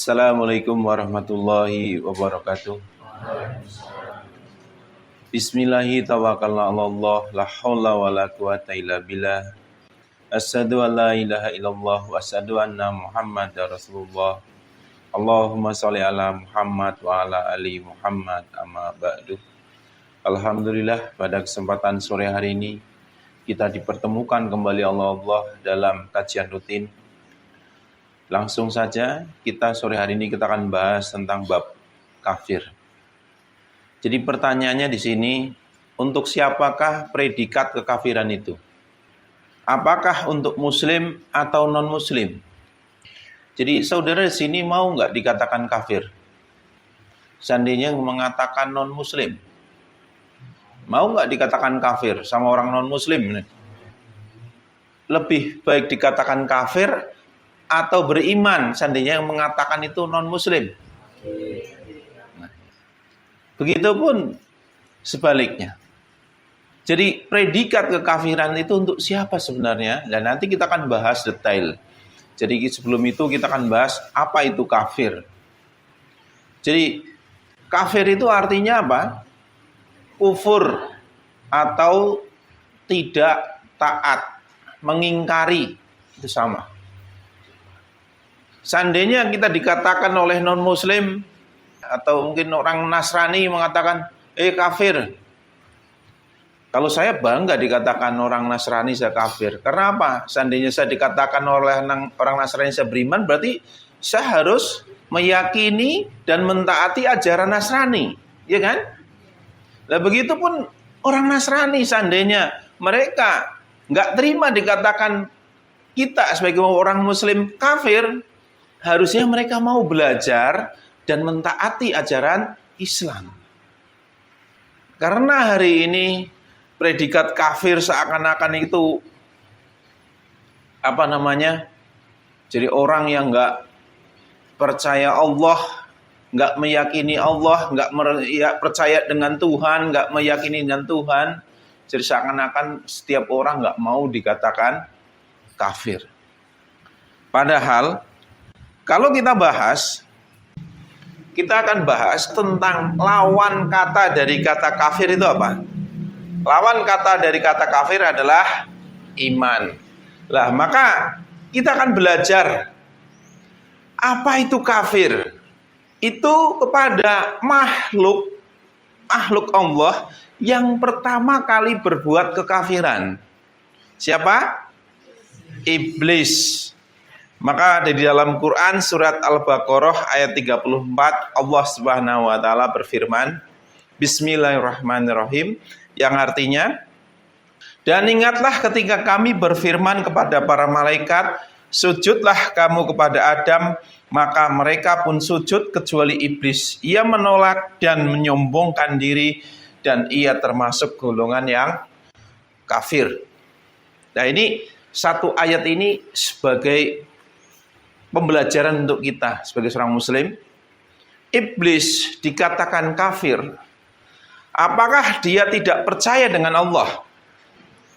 Assalamualaikum warahmatullahi wabarakatuh. Bismillahi tawakkalna 'alallah la haula wala quwata illa billah. Asyhadu an la ilaha illallah wa asyhadu anna Muhammadar Rasulullah. Allahumma shalli ala Muhammad wa ala ali Muhammad amma ba'du. Alhamdulillah, pada kesempatan sore hari ini kita dipertemukan kembali Allah dalam kajian rutin. Langsung saja kita sore hari ini kita akan bahas tentang bab kafir. Jadi pertanyaannya di sini, untuk siapakah predikat kekafiran itu? Apakah untuk muslim atau non muslim? Jadi saudara di sini mau nggak dikatakan kafir? Seandainya mengatakan non muslim, mau nggak dikatakan kafir sama orang non muslim? Lebih baik dikatakan kafir atau beriman seandainya yang mengatakan itu non muslim. Nah, begitupun sebaliknya. Jadi predikat kekafiran itu untuk siapa sebenarnya? Dan nanti kita akan bahas detail. Jadi sebelum itu kita akan bahas apa itu kafir. Jadi kafir itu artinya apa? Kufur atau tidak taat, mengingkari, itu sama. Seandainya kita dikatakan oleh non-muslim atau mungkin orang Nasrani mengatakan, kafir. Kalau saya bangga dikatakan orang Nasrani saya kafir. Karena apa? Seandainya saya dikatakan oleh orang Nasrani saya beriman, berarti saya harus meyakini dan mentaati ajaran Nasrani. Ya kan? Nah begitu pun orang Nasrani seandainya mereka nggak terima dikatakan kita sebagai orang Muslim kafir, harusnya mereka mau belajar dan mentaati ajaran Islam. Karena hari ini predikat kafir seakan-akan itu jadi orang yang nggak percaya Allah, nggak meyakini Allah, nggak percaya dengan Tuhan, nggak meyakini dengan Tuhan. Jadi seakan-akan setiap orang nggak mau dikatakan kafir. Padahal kalau kita bahas, kita akan bahas tentang lawan kata dari kata kafir itu apa? Lawan kata dari kata kafir adalah iman. Lah, maka kita akan belajar apa itu kafir. Itu kepada makhluk Allah yang pertama kali berbuat kekafiran. Siapa? Iblis. Maka di dalam Quran surat Al-Baqarah ayat 34 Allah Subhanahu wa taala berfirman, Bismillahirrahmanirrahim, yang artinya, dan ingatlah ketika kami berfirman kepada para malaikat, sujudlah kamu kepada Adam, maka mereka pun sujud kecuali iblis. Ia menolak dan menyombongkan diri dan ia termasuk golongan yang kafir. Nah, ini satu ayat ini sebagai pembelajaran untuk kita sebagai seorang muslim. Iblis dikatakan kafir. Apakah dia tidak percaya dengan Allah?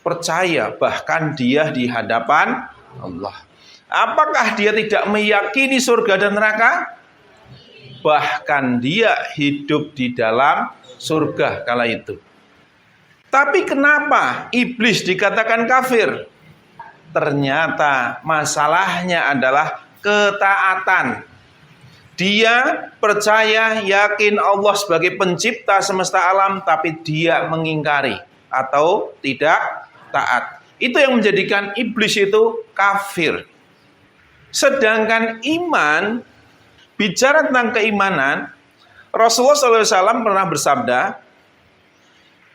Percaya, bahkan dia di hadapan Allah. Apakah dia tidak meyakini surga dan neraka? Bahkan dia hidup di dalam surga kala itu. Tapi kenapa iblis dikatakan kafir? Ternyata masalahnya adalah ketaatan. Dia percaya, yakin Allah sebagai pencipta semesta alam, tapi dia mengingkari atau tidak taat. Itu yang menjadikan iblis itu kafir. Sedangkan iman, bicara tentang keimanan, Rasulullah SAW pernah bersabda,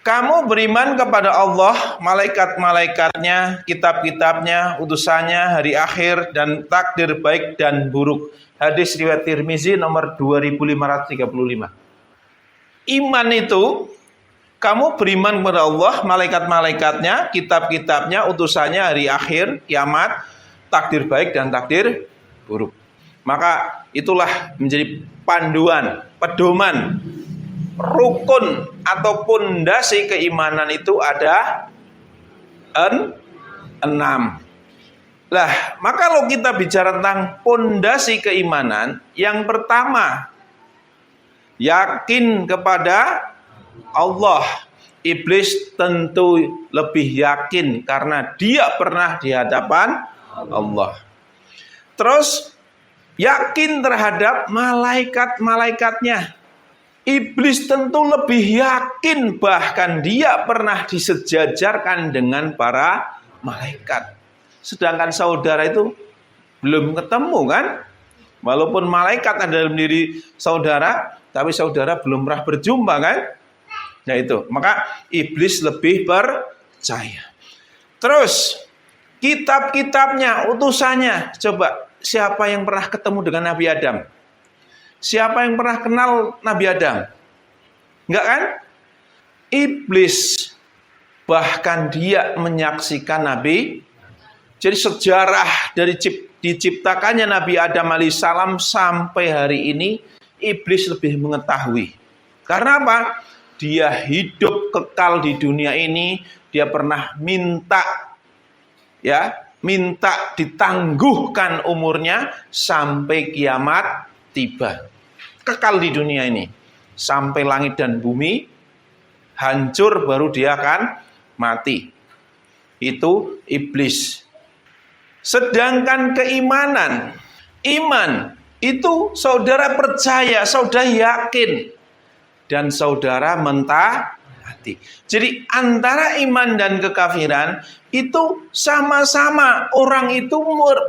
kamu beriman kepada Allah, malaikat-malaikatnya, kitab-kitabnya, utusannya, hari akhir, dan takdir baik dan buruk. Hadis riwayat Tirmizi nomor 2535. Iman itu, kamu beriman kepada Allah, malaikat-malaikatnya, kitab-kitabnya, utusannya, hari akhir, kiamat, takdir baik dan takdir buruk. Maka itulah menjadi panduan, pedoman, rukun atau pondasi keimanan itu ada 6. Lah, maka kalau kita bicara tentang pondasi keimanan, yang pertama, yakin kepada Allah. Iblis tentu lebih yakin karena dia pernah di hadapan Allah. Terus yakin terhadap malaikat-malaikatnya. Iblis tentu lebih yakin, bahkan dia pernah disejajarkan dengan para malaikat. Sedangkan saudara itu belum ketemu kan? Walaupun malaikat ada dalam diri saudara, tapi saudara belum pernah berjumpa kan? Nah itu, maka iblis lebih percaya. Terus kitab-kitabnya, utusannya. Coba, siapa yang pernah ketemu dengan Nabi Adam? Siapa yang pernah kenal Nabi Adam? Enggak kan? Iblis. Bahkan dia menyaksikan Nabi. Jadi sejarah dari diciptakannya Nabi Adam alaihissalam sampai hari ini, iblis lebih mengetahui. Karena apa? Dia hidup kekal di dunia ini, dia pernah minta ditangguhkan umurnya sampai kiamat tiba. Kekal di dunia ini sampai langit dan bumi hancur baru dia akan mati. Itu iblis. Sedangkan keimanan, iman itu saudara percaya, saudara yakin, dan saudara mentaati. Jadi antara iman dan kekafiran itu sama-sama, orang itu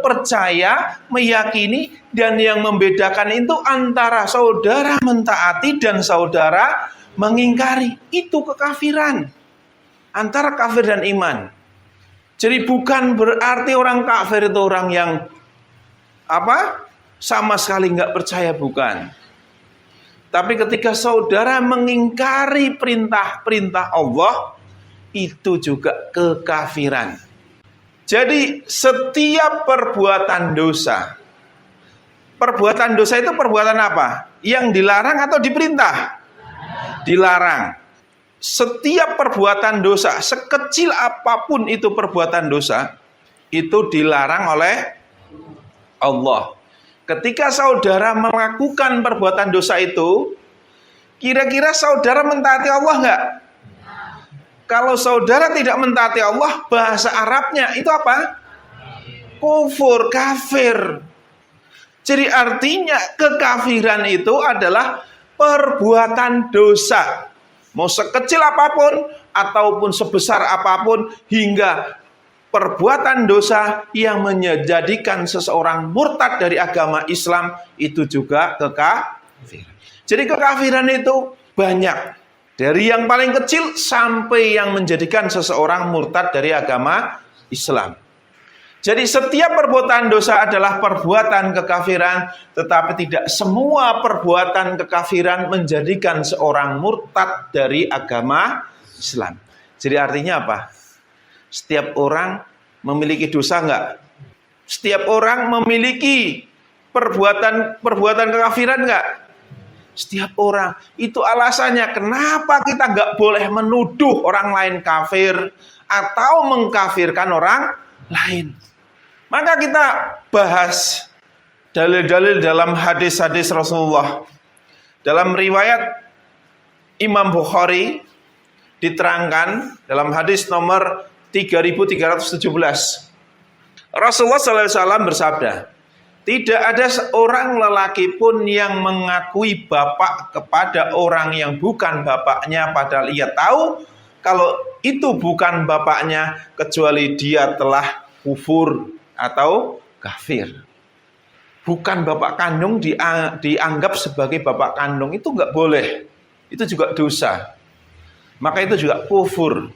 percaya, meyakini, dan yang membedakan itu antara saudara mentaati dan saudara mengingkari. Itu kekafiran. Antara kafir dan iman. Jadi bukan berarti orang kafir itu orang yang sama sekali nggak percaya, bukan. Tapi ketika saudara mengingkari perintah-perintah Allah, itu juga kekafiran. Jadi setiap perbuatan dosa itu perbuatan apa? Yang dilarang atau diperintah? Dilarang. Setiap perbuatan dosa, sekecil apapun itu perbuatan dosa, itu dilarang oleh Allah. Ketika saudara melakukan perbuatan dosa itu, kira-kira saudara mentaati Allah enggak? Kalau saudara tidak mentaati Allah, bahasa Arabnya itu apa? Kufur, kafir. Jadi artinya kekafiran itu adalah perbuatan dosa. Mau sekecil apapun ataupun sebesar apapun, hingga perbuatan dosa yang menjadikan seseorang murtad dari agama Islam, itu juga kekafiran. Jadi kekafiran itu banyak. Dari yang paling kecil sampai yang menjadikan seseorang murtad dari agama Islam. Jadi setiap perbuatan dosa adalah perbuatan kekafiran, tetapi tidak semua perbuatan kekafiran menjadikan seorang murtad dari agama Islam. Jadi artinya apa? Setiap orang memiliki dosa enggak? Setiap orang memiliki perbuatan kekafiran enggak? Setiap orang. Itu alasannya kenapa kita enggak boleh menuduh orang lain kafir atau mengkafirkan orang lain. Maka kita bahas dalil-dalil dalam hadis-hadis Rasulullah. Dalam riwayat Imam Bukhari diterangkan dalam hadis nomor 3317. Rasulullah SAW bersabda, tidak ada seorang lelaki pun yang mengakui bapak kepada orang yang bukan bapaknya, padahal ia tahu kalau itu bukan bapaknya, kecuali dia telah kufur atau kafir. Bukan bapak kandung dianggap sebagai bapak kandung, itu enggak boleh. Itu juga dosa. Maka itu juga kufur.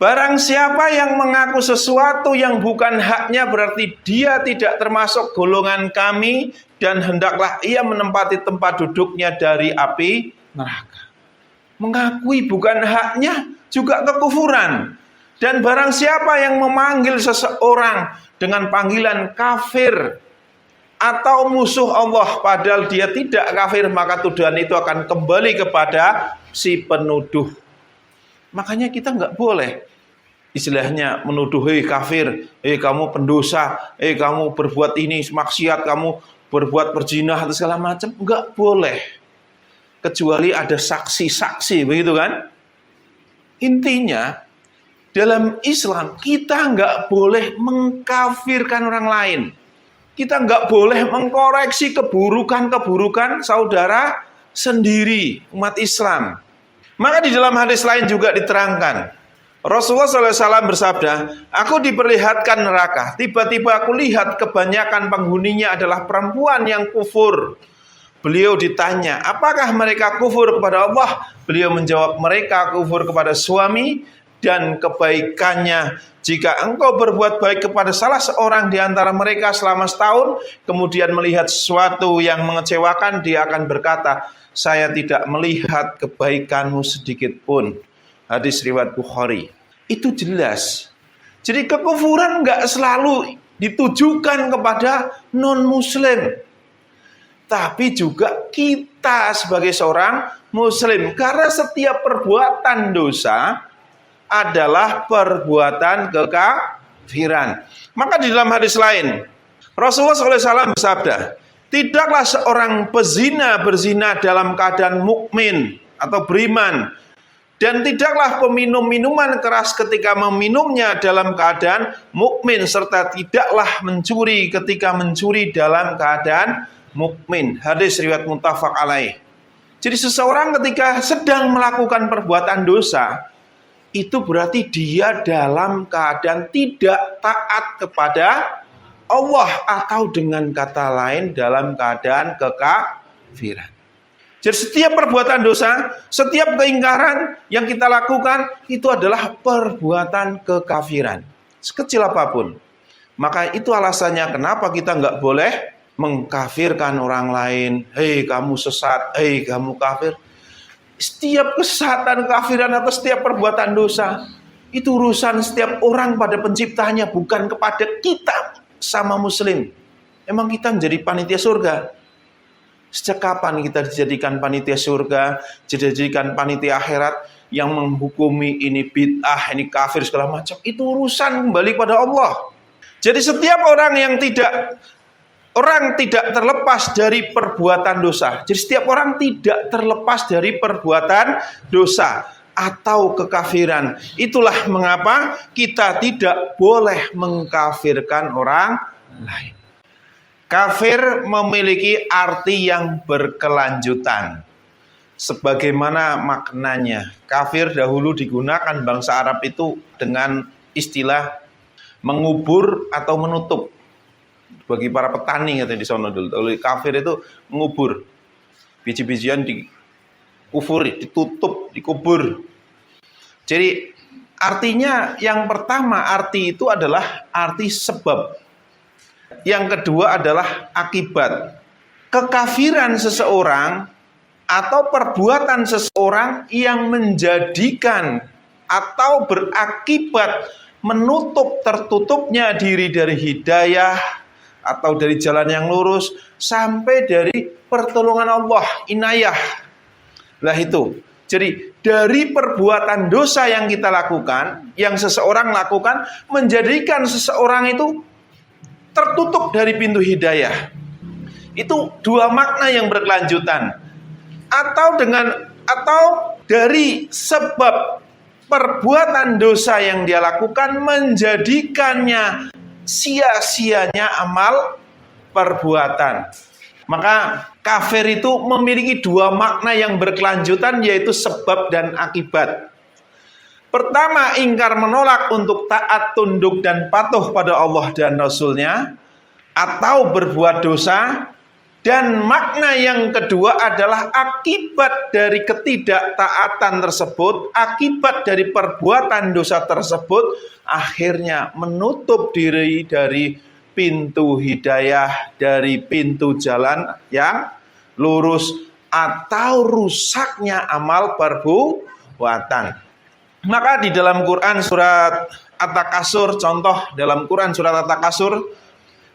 Barang siapa yang mengaku sesuatu yang bukan haknya, berarti dia tidak termasuk golongan kami, dan hendaklah ia menempati tempat duduknya dari api neraka. Mengakui bukan haknya juga kekufuran. Dan barang siapa yang memanggil seseorang dengan panggilan kafir atau musuh Allah padahal dia tidak kafir, maka tuduhan itu akan kembali kepada si penuduh. Makanya kita nggak boleh istilahnya menuduh, hei kafir, hei kamu pendosa, hei kamu berbuat ini maksiat, kamu berbuat berzina atau segala macam, enggak boleh. Kecuali ada saksi-saksi, begitu kan? Intinya dalam Islam kita enggak boleh mengkafirkan orang lain. Kita enggak boleh mengkoreksi keburukan-keburukan saudara sendiri, umat Islam. Maka di dalam hadis lain juga diterangkan, Rasulullah SAW bersabda, aku diperlihatkan neraka. Tiba-tiba aku lihat kebanyakan penghuninya adalah perempuan yang kufur. Beliau ditanya, apakah mereka kufur kepada Allah? Beliau menjawab, mereka kufur kepada suami dan kebaikannya. Jika engkau berbuat baik kepada salah seorang di antara mereka selama setahun, kemudian melihat sesuatu yang mengecewakan, dia akan berkata, saya tidak melihat kebaikanmu sedikit pun. Hadis riwayat Bukhari. Itu jelas. Jadi kekufuran enggak selalu ditujukan kepada non-muslim, tapi juga kita sebagai seorang muslim. Karena setiap perbuatan dosa adalah perbuatan kekafiran. Maka di dalam hadis lain, Rasulullah SAW bersabda, tidaklah seorang pezina berzina dalam keadaan mukmin atau beriman, dan tidaklah peminum minuman keras ketika meminumnya dalam keadaan mukmin, serta tidaklah mencuri ketika mencuri dalam keadaan mukmin. Hadis riwayat muttafaq alaih. Jadi seseorang ketika sedang melakukan perbuatan dosa, itu berarti dia dalam keadaan tidak taat kepada Allah, atau dengan kata lain dalam keadaan kekafiran. Jadi setiap perbuatan dosa, setiap keingkaran yang kita lakukan itu adalah perbuatan kekafiran, sekecil apapun. Maka itu alasannya kenapa kita nggak boleh mengkafirkan orang lain. Hei kamu sesat, hei kamu kafir. Setiap kesesatan, kafiran atau setiap perbuatan dosa itu urusan setiap orang pada penciptanya, bukan kepada kita sama muslim. Emang kita menjadi panitia surga? Sejak kapan kita dijadikan panitia surga, dijadikan panitia akhirat yang menghukumi ini bid'ah, ini kafir segala macam? Itu urusan kembali pada Allah. Jadi setiap orang yang tidak terlepas dari perbuatan dosa. Jadi setiap orang tidak terlepas dari perbuatan dosa atau kekafiran. Itulah mengapa kita tidak boleh mengkafirkan orang lain. Kafir memiliki arti yang berkelanjutan. Sebagaimana maknanya, kafir dahulu digunakan bangsa Arab itu dengan istilah mengubur atau menutup. Bagi para petani katanya di sana dulu, kafir itu mengubur. Biji-bijian dikufur, ditutup, dikubur. Jadi artinya yang pertama, arti itu adalah arti sebab. Yang kedua adalah akibat. Kekafiran seseorang atau perbuatan seseorang yang menjadikan atau berakibat menutup tertutupnya diri dari hidayah atau dari jalan yang lurus sampai dari pertolongan Allah, inayah. Lah itu. Jadi dari perbuatan dosa yang kita lakukan, yang seseorang lakukan, menjadikan seseorang itu tertutup dari pintu hidayah. Itu dua makna yang berkelanjutan. Atau dari sebab perbuatan dosa yang dia lakukan menjadikannya sia-sianya amal perbuatan. Maka kafir itu memiliki dua makna yang berkelanjutan, yaitu sebab dan akibat. Pertama, ingkar menolak untuk taat, tunduk, dan patuh pada Allah dan Rasul-Nya, atau berbuat dosa. Dan makna yang kedua adalah akibat dari ketidaktaatan tersebut, akibat dari perbuatan dosa tersebut, akhirnya menutup diri dari pintu hidayah, dari pintu jalan yang lurus, atau rusaknya amal perbuatan. Maka di dalam Quran surat At-Takasur, contoh dalam Quran surat At-Takasur,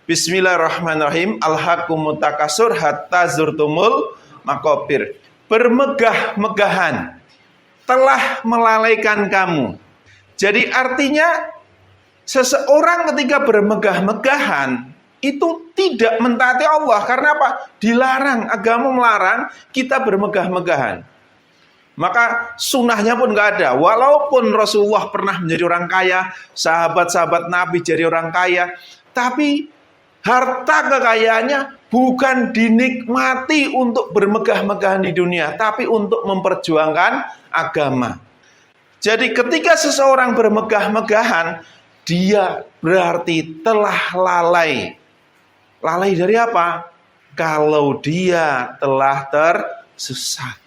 Bismillahirrahmanirrahim, Alhaqumut takasur hatta zurtumul maqabir. Bermegah-megahan telah melalaikan kamu Jadi artinya seseorang ketika bermegah-megahan itu tidak mentaati Allah. Karena apa? Dilarang, agama melarang kita bermegah-megahan. Maka sunnahnya pun nggak ada. Walaupun Rasulullah pernah menjadi orang kaya, sahabat-sahabat Nabi jadi orang kaya, tapi harta kekayaannya bukan dinikmati untuk bermegah-megahan di dunia, tapi untuk memperjuangkan agama. Jadi ketika seseorang bermegah-megahan, dia berarti telah lalai. Lalai dari apa? Kalau dia telah tersesat.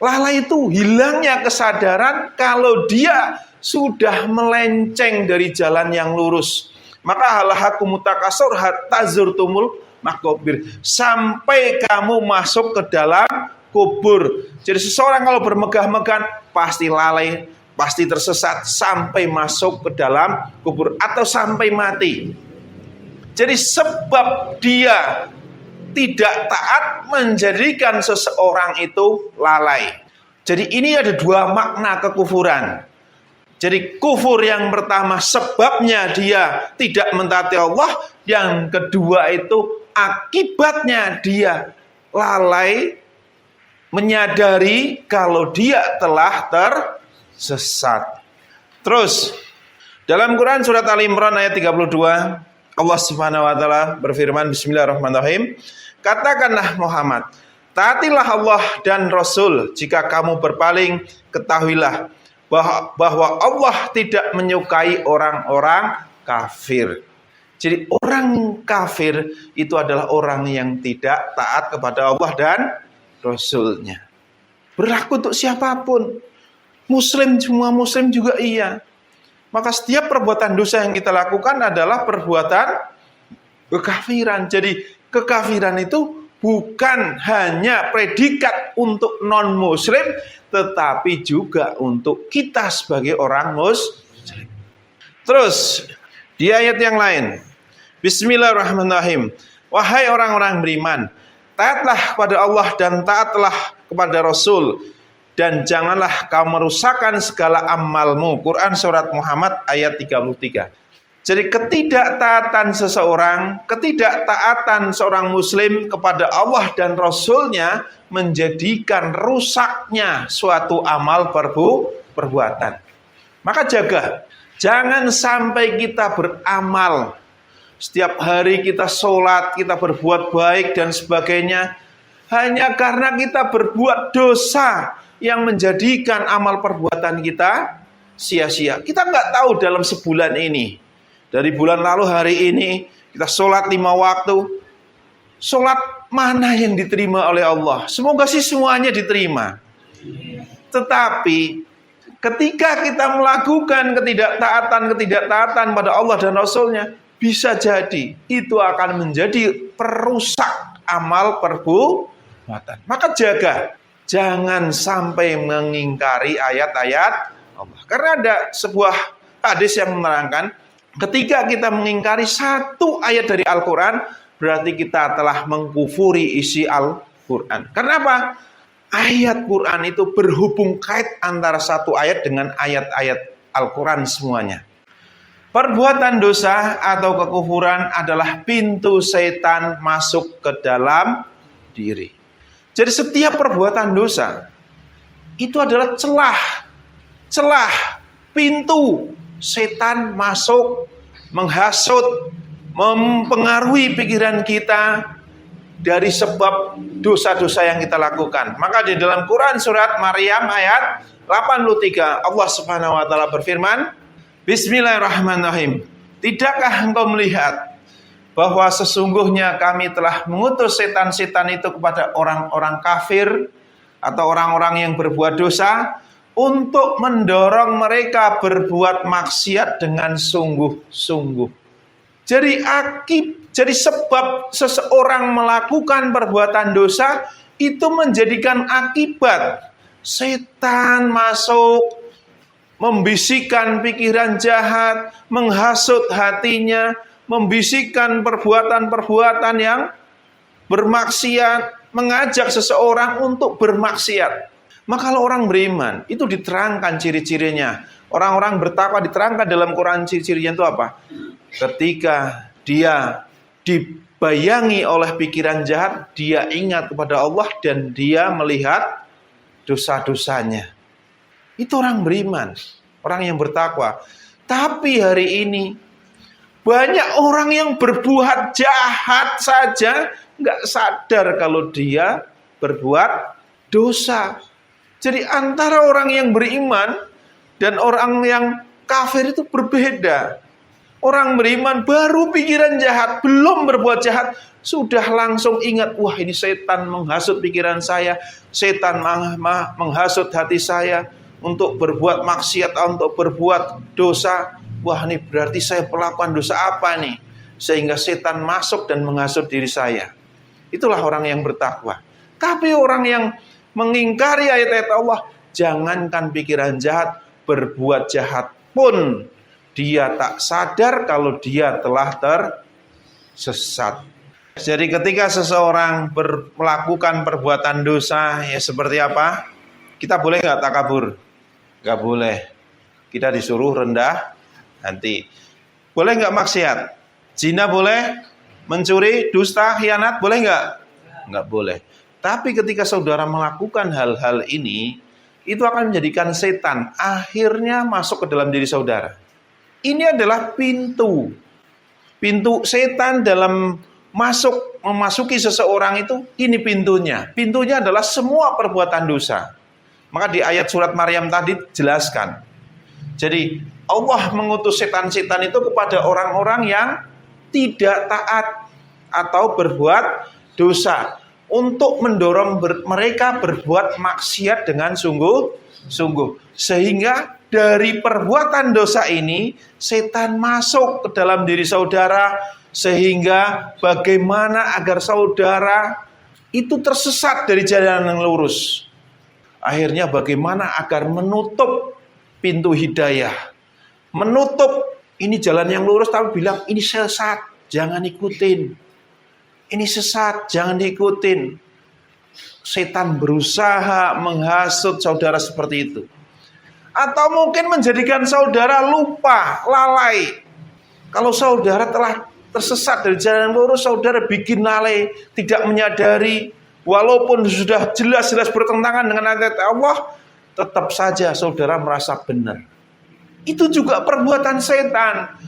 Lalai itu hilangnya kesadaran kalau dia sudah melenceng dari jalan yang lurus. Maka halahakum mutakasur hatta zurtumul makobir. Sampai kamu masuk ke dalam kubur. Jadi seseorang kalau bermegah-megahan pasti lalai, pasti tersesat sampai masuk ke dalam kubur atau sampai mati. Jadi sebab dia tidak taat menjadikan seseorang itu lalai. Jadi ini ada dua makna kekufuran. Jadi kufur yang pertama sebabnya dia tidak mentaati Allah. Yang kedua itu akibatnya dia lalai menyadari kalau dia telah tersesat. Terus dalam Quran surat Ali Imran ayat 32 Allah Subhanahu wa taala berfirman, bismillahirrahmanirrahim. Katakanlah Muhammad, taatilah Allah dan Rasul. Jika kamu berpaling, ketahuilah bahwa Allah tidak menyukai orang-orang kafir. Jadi orang kafir itu adalah orang yang tidak taat kepada Allah dan Rasulnya. Berlaku untuk siapapun. Muslim, semua muslim juga iya. Maka setiap perbuatan dosa yang kita lakukan adalah perbuatan kekafiran. Jadi kekafiran itu bukan hanya predikat untuk non-muslim, tetapi juga untuk kita sebagai orang muslim. Terus di ayat yang lain, bismillahirrahmanirrahim. Wahai orang-orang beriman, taatlah kepada Allah dan taatlah kepada Rasul. Dan janganlah kau merusakkan segala amalmu. Quran surat Muhammad ayat 33. Jadi ketidaktaatan seseorang, ketidaktaatan seorang muslim kepada Allah dan Rasulnya menjadikan rusaknya suatu amal perbuatan. Maka jaga, jangan sampai kita beramal. Setiap hari kita sholat, kita berbuat baik dan sebagainya, hanya karena kita berbuat dosa yang menjadikan amal perbuatan kita sia-sia. Kita nggak tahu dalam sebulan ini, dari bulan lalu hari ini kita sholat 5 waktu, sholat mana yang diterima oleh Allah? Semoga sih semuanya diterima. Tetapi ketika kita melakukan ketidaktaatan pada Allah dan Rasulnya, bisa jadi itu akan menjadi perusak amal perbuatan. Maka jaga, jangan sampai mengingkari ayat-ayat Allah. Karena ada sebuah hadis yang menerangkan, ketika kita mengingkari satu ayat dari Al-Quran, berarti kita telah mengkufuri isi Al-Quran. Karena apa? Ayat Quran itu berhubung kait antara satu ayat dengan ayat-ayat Al-Quran semuanya. Perbuatan dosa atau kekufuran adalah pintu setan masuk ke dalam diri. Jadi setiap perbuatan dosa itu adalah celah pintu setan masuk, menghasut, mempengaruhi pikiran kita dari sebab dosa-dosa yang kita lakukan. Maka di dalam Quran surat Maryam ayat 83 Allah Subhanahu wa taala berfirman, bismillahirrahmanirrahim. Tidakkah engkau melihat bahwa sesungguhnya kami telah mengutus setan-setan itu kepada orang-orang kafir atau orang-orang yang berbuat dosa untuk mendorong mereka berbuat maksiat dengan sungguh-sungguh. Jadi sebab seseorang melakukan perbuatan dosa itu menjadikan akibat setan masuk, membisikkan pikiran jahat, menghasut hatinya, membisikkan perbuatan-perbuatan yang bermaksiat, mengajak seseorang untuk bermaksiat. Maka kalau orang beriman, itu diterangkan ciri-cirinya. Orang-orang bertakwa diterangkan dalam Quran ciri-cirinya itu apa? Ketika dia dibayangi oleh pikiran jahat, dia ingat kepada Allah dan dia melihat dosa-dosanya. Itu orang beriman, orang yang bertakwa. Tapi hari ini banyak orang yang berbuat jahat saja nggak sadar kalau dia berbuat dosa. Jadi antara orang yang beriman dan orang yang kafir itu berbeda. Orang beriman baru pikiran jahat, belum berbuat jahat, sudah langsung ingat, wah ini setan menghasut pikiran saya, setan menghasut hati saya untuk berbuat maksiat, untuk berbuat dosa. Wah ini berarti saya melakukan dosa apa nih? Sehingga setan masuk dan menghasut diri saya. Itulah orang yang bertakwa. Tapi orang yang mengingkari ayat-ayat Allah, jangankan pikiran jahat, berbuat jahat pun dia tak sadar kalau dia telah tersesat. Jadi ketika seseorang melakukan perbuatan dosa, ya seperti apa? Kita boleh nggak takabur? Nggak boleh. Kita disuruh rendah hati. Boleh nggak maksiat? Zina boleh? Mencuri, dusta, khianat boleh nggak? Nggak boleh. Tapi ketika saudara melakukan hal-hal ini, itu akan menjadikan setan akhirnya masuk ke dalam diri saudara. Ini adalah pintu setan dalam memasuki seseorang itu. Ini pintunya. Pintunya adalah semua perbuatan dosa. Maka di ayat surat Maryam tadi jelaskan. Jadi Allah mengutus setan-setan itu kepada orang-orang yang tidak taat atau berbuat dosa, untuk mendorong mereka berbuat maksiat dengan sungguh-sungguh. Sehingga dari perbuatan dosa ini, setan masuk ke dalam diri saudara. Sehingga bagaimana agar saudara itu tersesat dari jalan yang lurus. Akhirnya bagaimana agar menutup pintu hidayah. Menutup ini jalan yang lurus, tapi bilang ini sesat, jangan ikutin. Ini sesat, jangan diikutin. Setan berusaha menghasut saudara seperti itu. Atau mungkin menjadikan saudara lupa, lalai. Kalau saudara telah tersesat dari jalan yang lurus, saudara bikin lalai, tidak menyadari. Walaupun sudah jelas-jelas bertentangan dengan ayat Allah, tetap saja saudara merasa benar. Itu juga perbuatan setan.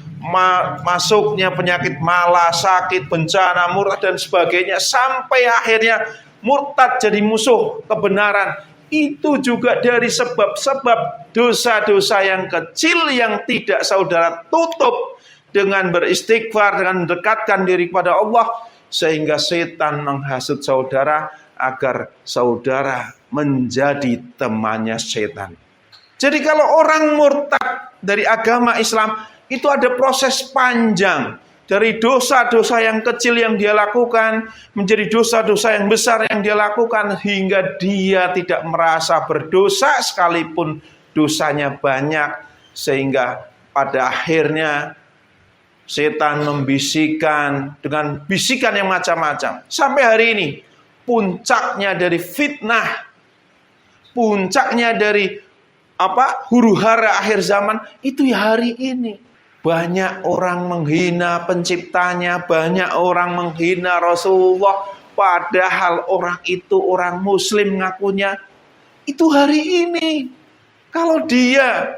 Masuknya penyakit malas, sakit, bencana, murtad dan sebagainya, sampai akhirnya murtad jadi musuh kebenaran. Itu juga dari sebab-sebab dosa-dosa yang kecil yang tidak saudara tutup dengan beristighfar, dengan mendekatkan diri kepada Allah, sehingga setan menghasut saudara agar saudara menjadi temannya setan. Jadi kalau orang murtad dari agama Islam, itu ada proses panjang. Dari dosa-dosa yang kecil yang dia lakukan, menjadi dosa-dosa yang besar yang dia lakukan, hingga dia tidak merasa berdosa sekalipun dosanya banyak. Sehingga pada akhirnya setan membisikkan dengan bisikan yang macam-macam. Sampai hari ini, puncaknya dari fitnah, puncaknya dari huru-hara akhir zaman, itu ya hari ini. Banyak orang menghina penciptanya, banyak orang menghina Rasulullah, padahal orang itu orang muslim ngakunya. Itu hari ini. Kalau dia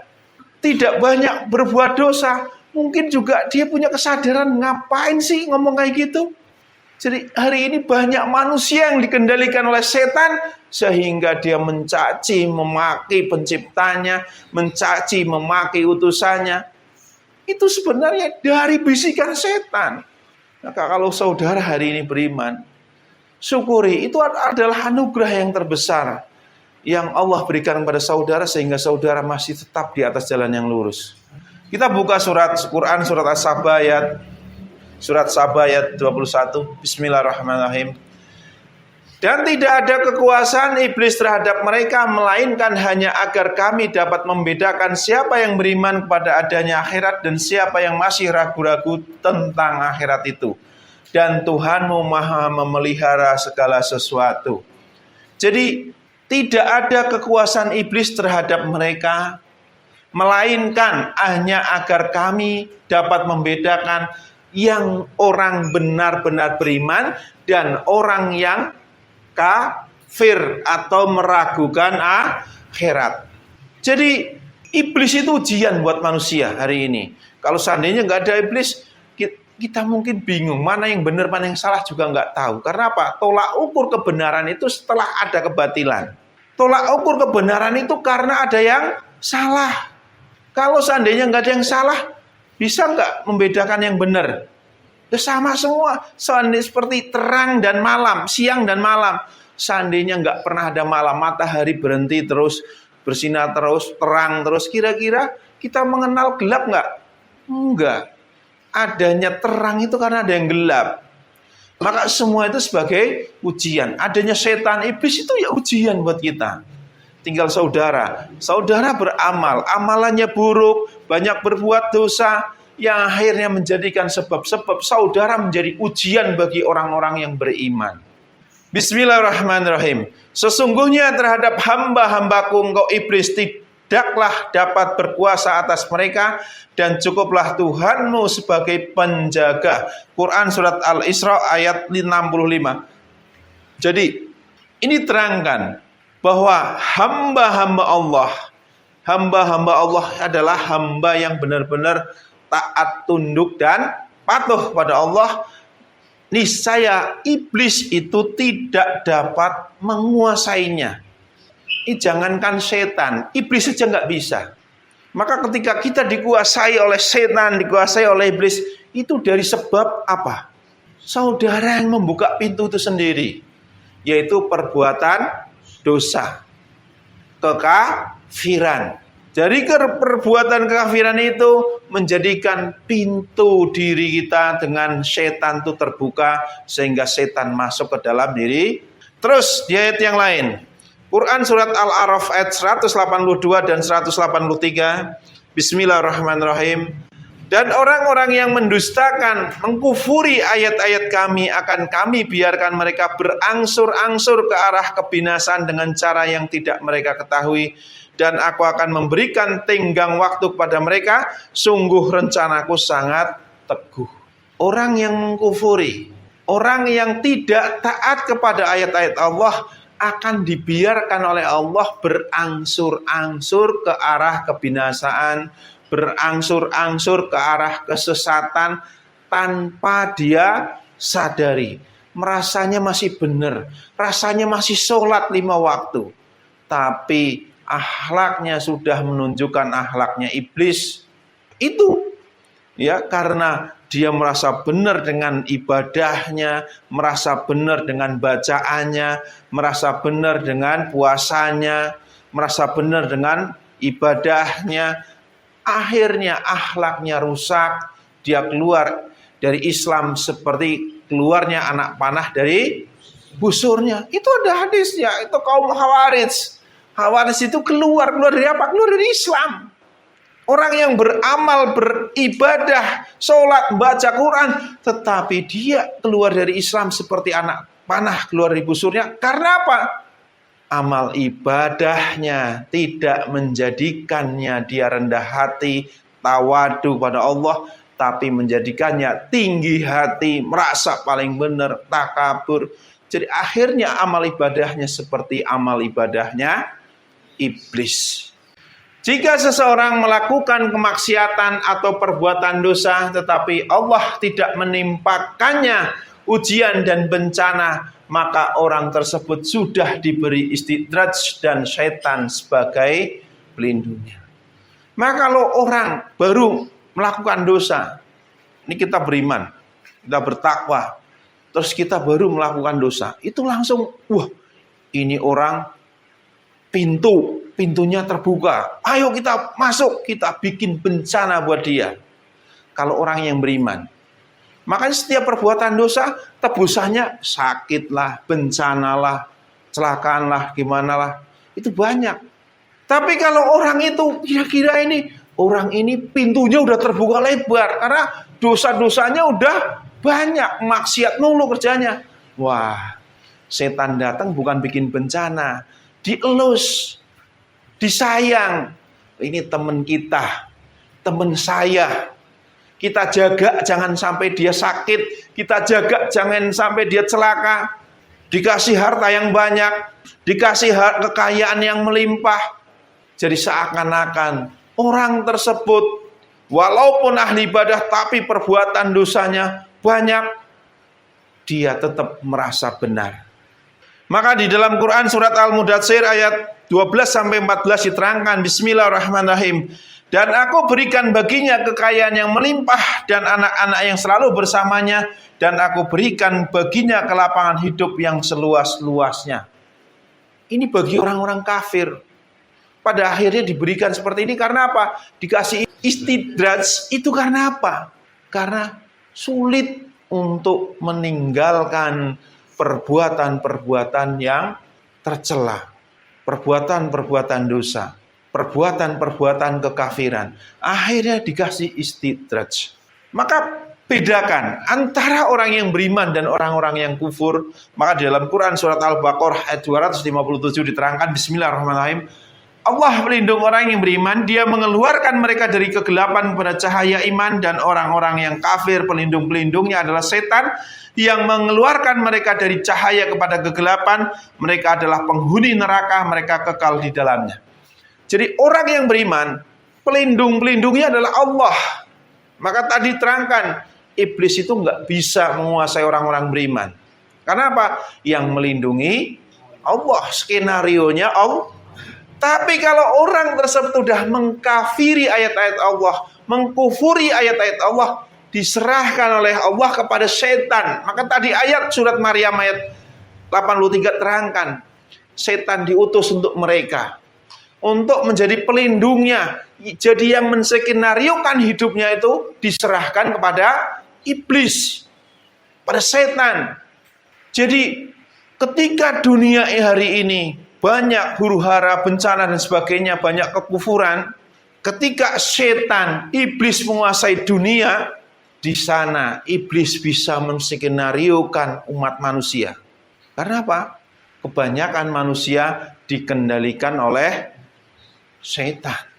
tidak banyak berbuat dosa, mungkin juga dia punya kesadaran, ngapain sih ngomong kayak gitu. Jadi hari ini banyak manusia yang dikendalikan oleh setan, sehingga dia mencaci, memaki penciptanya, mencaci, memaki utusannya. Itu sebenarnya dari bisikan setan. Maka kalau saudara hari ini beriman, syukuri, itu adalah anugerah yang terbesar yang Allah berikan kepada saudara, sehingga saudara masih tetap di atas jalan yang lurus. Kita buka surat Quran, surat As-Saba ayat 21. Bismillahirrahmanirrahim. Dan tidak ada kekuasaan iblis terhadap mereka, melainkan hanya agar kami dapat membedakan siapa yang beriman kepada adanya akhirat dan siapa yang masih ragu-ragu tentang akhirat itu. Dan Tuhanmu maha memelihara segala sesuatu. Jadi Tidak ada kekuasaan iblis terhadap mereka, melainkan hanya agar kami dapat membedakan yang orang benar-benar beriman dan orang yang kafir atau meragukan akhirat. Jadi iblis itu ujian buat manusia hari ini. Kalau seandainya nggak ada iblis, kita mungkin bingung mana yang benar, mana yang salah juga nggak tahu. Karena apa? Tolak ukur kebenaran itu setelah ada kebatilan. Tolak ukur kebenaran itu karena ada yang salah. Kalau seandainya nggak ada yang salah, bisa nggak membedakan yang benar? Ya sama semua. Seandainya seperti terang dan malam, siang dan malam. Seandainya nggak pernah ada malam, matahari berhenti terus, bersinar terus, terang terus. Kira-kira kita mengenal gelap nggak? Enggak. Adanya terang itu karena ada yang gelap. Maka semua itu sebagai ujian. Adanya setan, iblis itu ya ujian buat kita. Tinggal saudara beramal, amalannya buruk, banyak berbuat dosa, yang akhirnya menjadikan sebab-sebab saudara menjadi ujian bagi orang-orang yang beriman. Bismillahirrahmanirrahim. Sesungguhnya terhadap hamba-hambaku engkau iblis tidaklah dapat berkuasa atas mereka, dan cukuplah Tuhanmu sebagai penjaga. Quran surat Al-Isra ayat 65. Jadi ini terangkan bahwa hamba-hamba Allah adalah hamba yang benar-benar taat, tunduk, dan patuh pada Allah. Niscaya iblis itu tidak dapat menguasainya. Jangankan setan, iblis saja nggak bisa. Maka ketika kita dikuasai oleh setan, dikuasai oleh iblis, itu dari sebab apa? Saudara yang membuka pintu itu sendiri, yaitu perbuatan dosa, kekafiran. Jadi perbuatan kekafiran itu menjadikan pintu diri kita dengan setan itu terbuka, sehingga setan masuk ke dalam diri. Terus di ayat yang lain, Quran surat Al-A'raf ayat 182 dan 183. Bismillahirrahmanirrahim. Dan orang-orang yang mendustakan, mengkufuri ayat-ayat kami, akan kami biarkan mereka berangsur-angsur ke arah kebinasaan dengan cara yang tidak mereka ketahui. Dan aku akan memberikan tenggang waktu kepada mereka. Sungguh rencanaku sangat teguh. Orang yang mengkufuri, orang yang tidak taat kepada ayat-ayat Allah, akan dibiarkan oleh Allah berangsur-angsur ke arah kebinasaan, berangsur-angsur ke arah kesesatan tanpa dia sadari. Merasanya masih benar, rasanya masih sholat 5 waktu, tapi akhlaknya sudah menunjukkan akhlaknya iblis. Itu ya karena dia merasa benar dengan ibadahnya, merasa benar dengan bacaannya, merasa benar dengan puasanya, merasa benar dengan ibadahnya. Akhirnya akhlaknya rusak, dia keluar dari Islam seperti keluarnya anak panah dari busurnya. Itu ada hadisnya, itu kaum Khawarij. Khawarij itu keluar dari apa? Keluar dari Islam. Orang yang beramal, beribadah, sholat, baca Quran, tetapi dia keluar dari Islam seperti anak panah keluar dari busurnya. Karena apa? Amal ibadahnya tidak menjadikannya dia rendah hati, tawadu pada Allah, tapi menjadikannya tinggi hati, merasa paling benar, takabur. Jadi akhirnya amal ibadahnya seperti amal ibadahnya iblis. Jika seseorang melakukan kemaksiatan atau perbuatan dosa, tetapi Allah tidak menimpakannya ujian dan bencana, maka orang tersebut sudah diberi istidraj dan syaitan sebagai pelindungnya. Maka kalau orang baru melakukan dosa, ini kita beriman, kita bertakwa, terus kita baru melakukan dosa, itu langsung, wah ini orang pintunya terbuka. Ayo kita masuk, kita bikin bencana buat dia. Kalau orang yang beriman. Makanya setiap perbuatan dosa, tebusannya sakitlah, bencanalah, celakaanlah, gimanalah. Itu banyak. Tapi kalau orang itu kira-kira orang ini pintunya udah terbuka lebar. Karena dosa-dosanya udah banyak. Maksiat mulu kerjanya. Wah, setan datang bukan bikin bencana, dielus, disayang. Ini teman kita, teman saya. Kita jaga jangan sampai dia sakit, kita jaga jangan sampai dia celaka. Dikasih harta yang banyak, dikasih kekayaan yang melimpah. Jadi seakan-akan orang tersebut walaupun ahli ibadah tapi perbuatan dosanya banyak, dia tetap merasa benar. Maka di dalam Quran surat Al-Mudatsir ayat 12-14 diterangkan, Bismillahirrahmanirrahim. Dan aku berikan baginya kekayaan yang melimpah dan anak-anak yang selalu bersamanya, dan aku berikan baginya kelapangan hidup yang seluas-luasnya. Ini bagi orang-orang kafir. Pada akhirnya diberikan seperti ini karena apa? Dikasih istidraj itu karena apa? Karena sulit untuk meninggalkan perbuatan-perbuatan yang tercela, perbuatan-perbuatan dosa, perbuatan-perbuatan kekafiran. Akhirnya dikasih istidraj. Maka bedakan antara orang yang beriman dan orang-orang yang kufur. Maka di dalam Quran surat Al-Baqarah ayat 257 diterangkan, Bismillahirrahmanirrahim. Allah melindungi orang yang beriman, dia mengeluarkan mereka dari kegelapan kepada cahaya iman, dan orang-orang yang kafir pelindung-pelindungnya adalah setan yang mengeluarkan mereka dari cahaya kepada kegelapan. Mereka adalah penghuni neraka, mereka kekal di dalamnya. Jadi orang yang beriman, pelindung-pelindungnya adalah Allah. Maka tadi terangkan, iblis itu nggak bisa menguasai orang-orang beriman. Karena apa? Yang melindungi Allah, skenarionya Allah. Tapi kalau orang tersebut sudah mengkafiri ayat-ayat Allah, mengkufuri ayat-ayat Allah, diserahkan oleh Allah kepada setan. Maka tadi ayat surat Maryam ayat 83 terangkan, setan diutus untuk mereka, untuk menjadi pelindungnya. Jadi yang menskenariokan hidupnya itu diserahkan kepada iblis, pada setan. Jadi ketika dunia hari ini banyak huru-hara, bencana dan sebagainya, banyak kekufuran. Ketika setan, iblis menguasai dunia, di sana iblis bisa menskenariokan umat manusia. Karena apa? Kebanyakan manusia dikendalikan oleh setan.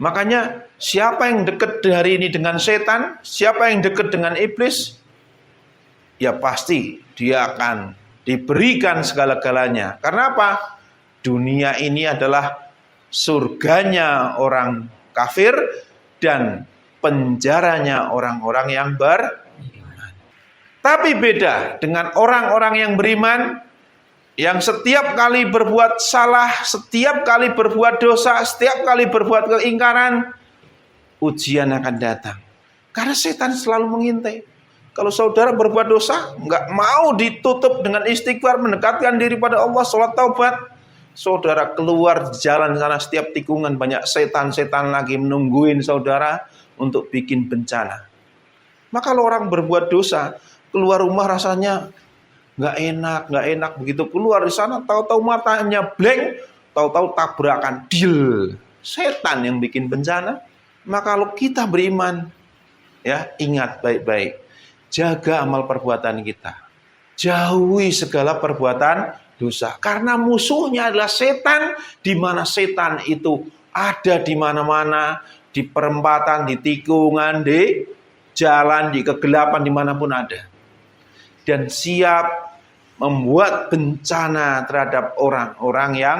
Makanya siapa yang dekat hari ini dengan setan, siapa yang dekat dengan iblis, ya pasti dia akan diberikan segala-galanya. Karena apa? Dunia ini adalah surganya orang kafir dan penjaranya orang-orang yang beriman. Tapi beda dengan orang-orang yang beriman, yang setiap kali berbuat salah, setiap kali berbuat dosa, setiap kali berbuat keingkaran, ujian akan datang. Karena setan selalu mengintai. Kalau saudara berbuat dosa, nggak mau ditutup dengan istighfar, mendekatkan diri pada Allah, sholat taubat, saudara keluar jalan sana, setiap tikungan banyak setan-setan lagi menungguin saudara untuk bikin bencana. Maka kalau orang berbuat dosa, keluar rumah rasanya nggak enak. Begitu keluar di sana, tahu-tahu matanya blank, tahu-tahu tabrakan, deal. Setan yang bikin bencana. Maka kalau kita beriman, ya ingat baik-baik, jaga amal perbuatan kita, jauhi segala perbuatan dosa. Karena musuhnya adalah setan, di mana setan itu ada di mana-mana, di perempatan, di tikungan, di jalan, di kegelapan, dimanapun ada. Dan siap membuat bencana terhadap orang-orang yang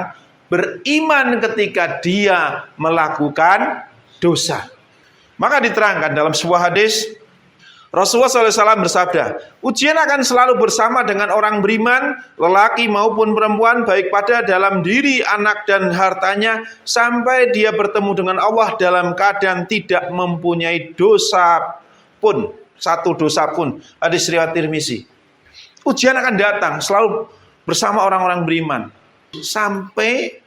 beriman ketika dia melakukan dosa. Maka diterangkan dalam sebuah hadis, Rasulullah SAW bersabda, ujian akan selalu bersama dengan orang beriman, lelaki maupun perempuan, baik pada dalam diri, anak, dan hartanya, sampai dia bertemu dengan Allah dalam keadaan tidak mempunyai dosa pun, satu dosa pun. Hadis riwayat Tirmizi. Ujian akan datang selalu bersama orang-orang beriman, sampai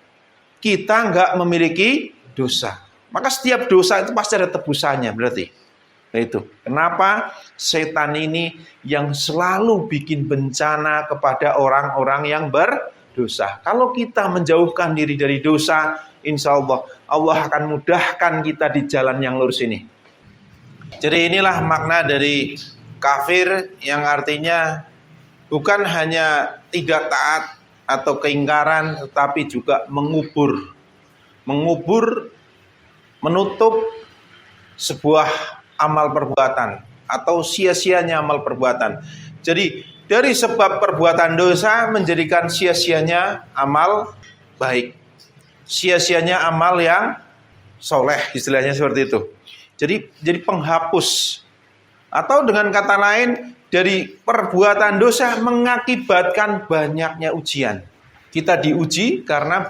kita nggak memiliki dosa. Maka setiap dosa itu pasti ada tebusannya berarti. Nah itu kenapa setan ini yang selalu bikin bencana kepada orang-orang yang berdosa. Kalau kita menjauhkan diri dari dosa, insya Allah Allah akan mudahkan kita di jalan yang lurus ini. Jadi inilah makna dari kafir, yang artinya bukan hanya tidak taat atau keingkaran, tetapi juga mengubur, menutup sebuah amal perbuatan atau sia-sianya amal perbuatan. Jadi dari sebab perbuatan dosa menjadikan sia-sianya amal baik, sia-sianya amal yang soleh, istilahnya seperti itu. Jadi penghapus, atau dengan kata lain, dari perbuatan dosa mengakibatkan banyaknya ujian. Kita diuji karena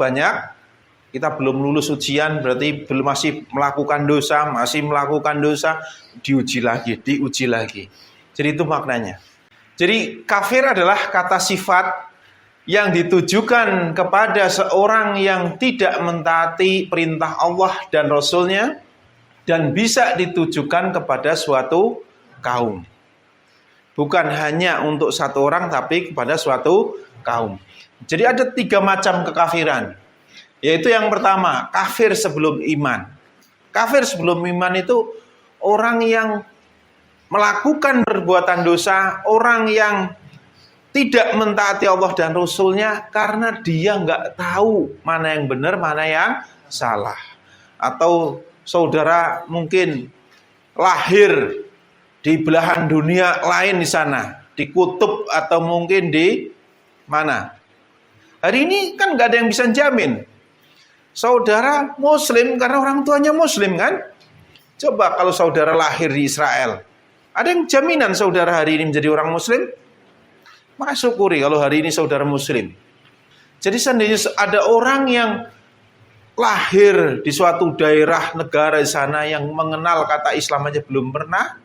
kita belum lulus ujian, berarti masih melakukan dosa, diuji lagi. Jadi itu maknanya. Jadi kafir adalah kata sifat yang ditujukan kepada seorang yang tidak mentaati perintah Allah dan Rasul-Nya, dan bisa ditujukan kepada suatu kaum. Bukan hanya untuk satu orang, tapi kepada suatu kaum. Jadi ada 3 macam kekafiran. Yaitu yang pertama, kafir sebelum iman. Kafir sebelum iman itu orang yang melakukan perbuatan dosa, orang yang tidak mentaati Allah dan Rasul-Nya karena dia nggak tahu mana yang benar, mana yang salah. Atau saudara mungkin lahir di belahan dunia lain di sana, di kutub atau mungkin di mana. Hari ini kan nggak ada yang bisa jamin. Saudara Muslim karena orang tuanya Muslim kan? Coba kalau saudara lahir di Israel, ada yang jaminan saudara hari ini menjadi orang Muslim? Maka syukuri kalau hari ini saudara Muslim. Jadi seandainya ada orang yang lahir di suatu daerah negara di sana yang mengenal kata Islam aja belum pernah,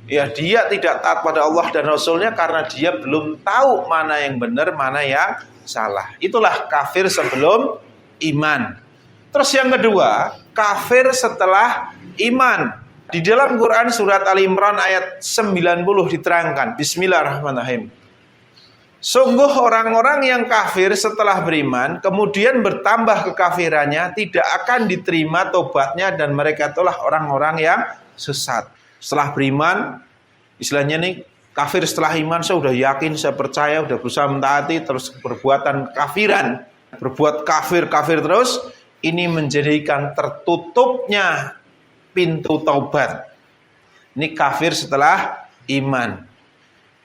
ya dia tidak taat pada Allah dan Rasul-Nya karena dia belum tahu mana yang benar, mana yang salah.Itulah kafir sebelum iman. Terus yang kedua, kafir setelah iman. Di dalam Quran surat Ali Imran ayat 90 diterangkan, Bismillahirrahmanirrahim. Sungguh orang-orang yang kafir setelah beriman, kemudian bertambah kekafirannya, tidak akan diterima tobatnya, dan mereka itulah orang-orang yang sesat. Setelah beriman, istilahnya nih, kafir setelah iman, saya udah yakin, saya percaya, udah berusaha mentaati, terus perbuatan kafiran, berbuat kafir terus, ini menjadikan tertutupnya pintu taubat. Ini kafir setelah iman.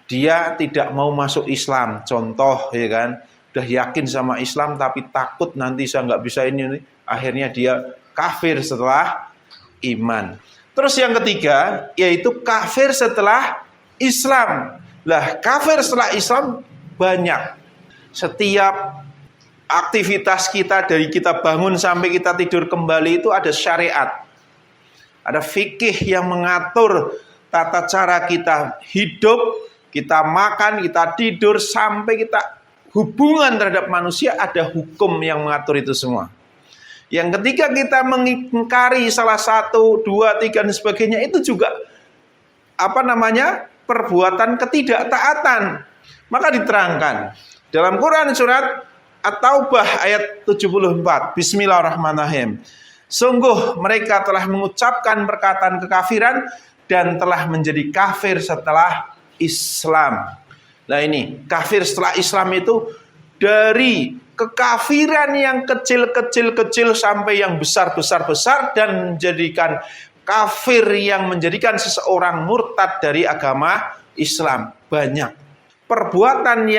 Dia tidak mau masuk Islam, contoh ya kan, udah yakin sama Islam tapi takut nanti saya nggak bisa ini, akhirnya dia kafir setelah iman. Terus yang ketiga, yaitu kafir setelah Islam. Lah, kafir setelah Islam banyak. Setiap aktivitas kita dari kita bangun sampai kita tidur kembali itu ada syariat. Ada fikih yang mengatur tata cara kita hidup, kita makan, kita tidur, sampai kita hubungan terhadap manusia, ada hukum yang mengatur itu semua. Yang ketiga kita mengingkari salah satu, dua, tiga dan sebagainya, itu juga perbuatan ketidaktaatan. Maka diterangkan dalam Quran surat At-Taubah ayat 74, Bismillahirrahmanirrahim. Sungguh mereka telah mengucapkan perkataan kekafiran dan telah menjadi kafir setelah Islam. Nah ini, kafir setelah Islam itu dari kekafiran yang kecil-kecil sampai yang besar dan menjadikan kafir yang menjadikan seseorang murtad dari agama Islam. Banyak. Perbuatan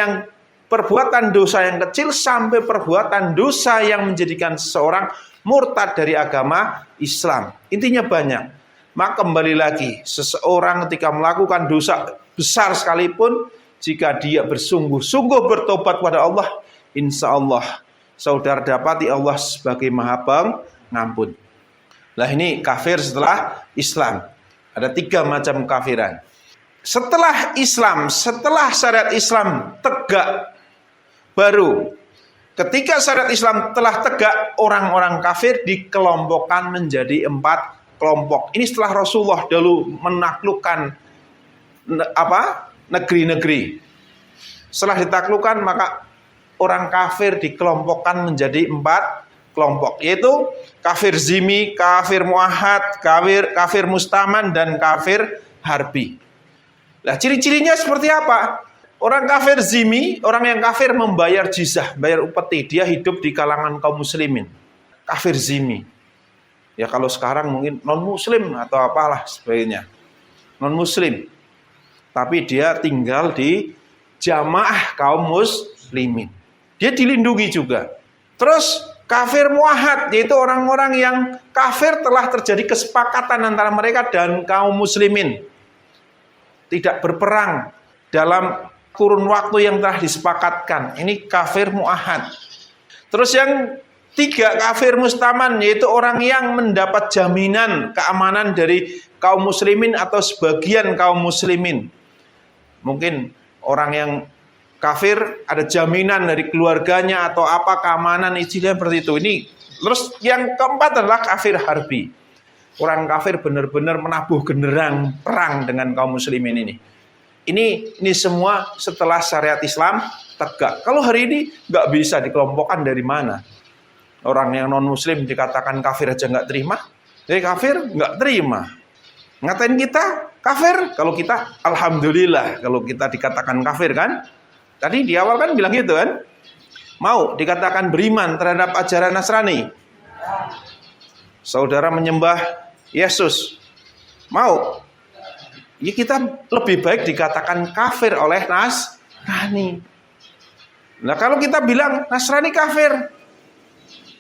dosa yang kecil sampai perbuatan dosa yang menjadikan seseorang murtad dari agama Islam. Intinya banyak. Maka kembali lagi, seseorang ketika melakukan dosa besar sekalipun, jika dia bersungguh-sungguh bertobat pada Allah, insya Allah saudara dapati Allah sebagai Maha Pengampun. Nah ini kafir setelah Islam. Ada 3 macam kafiran. Setelah Islam, setelah syariat Islam tegak, baru ketika syariat Islam telah tegak, orang-orang kafir dikelompokkan menjadi 4 kelompok. Ini setelah Rasulullah dulu menaklukkan negeri-negeri. Setelah ditaklukkan, maka orang kafir dikelompokkan menjadi 4 kelompok, yaitu kafir zimmi, kafir muahad, kafir mustaman, dan kafir harbi. Nah, ciri-cirinya seperti apa? Orang kafir zimmi, orang yang kafir membayar jizyah, bayar upeti, dia hidup di kalangan kaum muslimin. Kafir zimmi. Ya kalau sekarang mungkin non muslim atau apalah sebagainya. Non muslim. Tapi dia tinggal di jamaah kaum muslimin. Dia dilindungi juga. Terus kafir muahad, yaitu orang-orang yang kafir telah terjadi kesepakatan antara mereka dan kaum muslimin. Tidak berperang dalam kurun waktu yang telah disepakatkan. Ini kafir muahad. Terus yang tiga, kafir mustaman, yaitu orang yang mendapat jaminan keamanan dari kaum muslimin atau sebagian kaum muslimin. Mungkin orang yang kafir ada jaminan dari keluarganya atau apa keamanan istilah seperti itu. Ini terus yang keempat adalah kafir harbi. Orang kafir benar-benar menabuh genderang perang dengan kaum muslimin ini. Ini semua setelah syariat Islam tegak. Kalau hari ini nggak bisa dikelompokkan dari mana. Orang yang non muslim dikatakan kafir aja nggak terima. Jadi kafir nggak terima. Ngatain kita kafir, kalau kita alhamdulillah kalau kita dikatakan kafir kan. Tadi di awal kan bilang gitu kan. Mau dikatakan beriman terhadap ajaran Nasrani. Saudara menyembah Yesus. Mau? Ya kita lebih baik dikatakan kafir oleh Nasrani. Nah kalau kita bilang Nasrani kafir,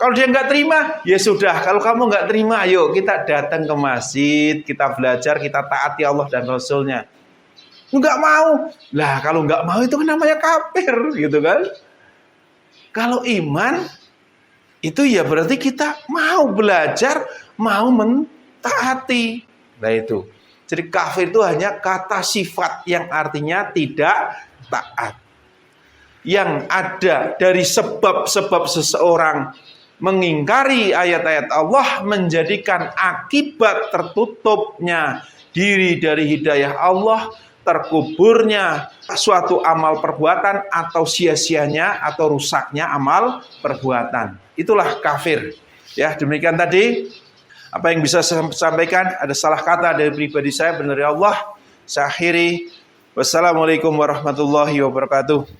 kalau dia nggak terima, ya sudah. Kalau kamu nggak terima, ayo kita datang ke masjid, kita belajar, kita taati Allah dan Rasulnya. Nggak mau, lah kalau nggak mau itu namanya kafir, gitu kan? Kalau iman itu ya berarti kita mau belajar, mau mentaati. Nah itu. Jadi kafir itu hanya kata sifat yang artinya tidak taat. Yang ada dari sebab-sebab seseorang mengingkari ayat-ayat Allah menjadikan akibat tertutupnya diri dari hidayah Allah, terkuburnya suatu amal perbuatan atau sia-sianya atau rusaknya amal perbuatan. Itulah kafir. Ya, demikian tadi apa yang bisa saya sampaikan. Ada salah kata dari pribadi saya, benar ya Allah. Saya akhiri. Wassalamualaikum warahmatullahi wabarakatuh.